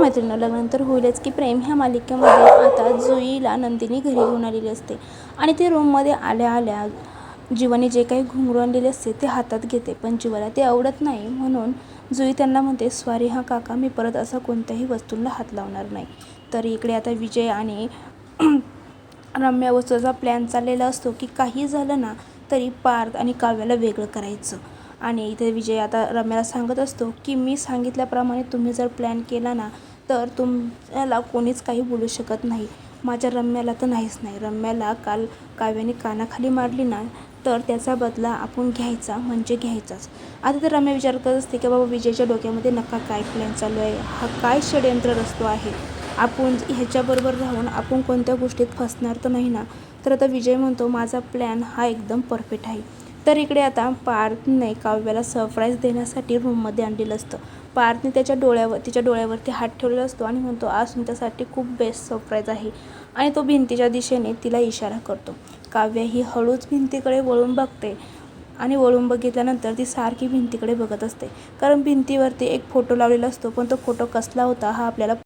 मैत्रिणींनो, लग्नानंतर होईलच की प्रेम ह्या मालिकेमध्ये आता जुईला नंदिनी घरी घेऊन आलेली असते आणि ती रूममध्ये आल्या आल्या जीवाने जे काही घुंगरू आणलेले असते ते हातात घेते, पण जीवाला ते आवडत नाही. म्हणून जुई त्यांना म्हणते, सॉरी हा काका, मी परत असा कोणत्याही वस्तूंना हात लावणार नाही. तर इकडे आता विजय आणि रम्या वस्तूचा प्लॅन चाललेला असतो की काही झालं ना तरी पार्थ आणि काव्याला वेगळं करायचं. आणि इथे विजय आता रम्याला सांगत असतो की मी सांगितल्याप्रमाणे तुम्ही जर प्लॅन केला ना तर तुम्हाला कोणीच काही बोलू शकत नाही. माझ्या रम्याला तर नाहीच नाही. रम्याला काल काव्याने कानाखाली मारली ना तर त्याचा बदला आपण घ्यायचा म्हणजे घ्यायचाच. आता तर रम्या विचार करत असते की बाबा विजयच्या डोक्यामध्ये नक्का काय प्लॅन चालू आहे, हा काय षड्यंत्र रचतो आहे, आपण ह्याच्याबरोबर राहून आपण कोणत्या गोष्टीत फसणार तर नाही ना. तर आता विजय म्हणतो माझा प्लॅन हा एकदम परफेक्ट आहे. तर इकडे आता पार्थने काव्याला सरप्राईज देण्यासाठी रूममध्ये आणलेलं असतं. पार्थने तिच्या डोळ्यावरती हात ठेवलेला असतो आणि म्हणतो आज तुमच्यासाठी खूप बेस्ट सरप्राईज आहे. आणि तो भिंतीच्या दिशेने तिला इशारा करतो. काव्या ही हळूच भिंतीकडे वळून बघते आणि वळून बघितल्यानंतर ती सारखी भिंतीकडे बघत असते, कारण भिंतीवरती एक फोटो लावलेला असतो, पण तो फोटो कसला होता हा आपल्याला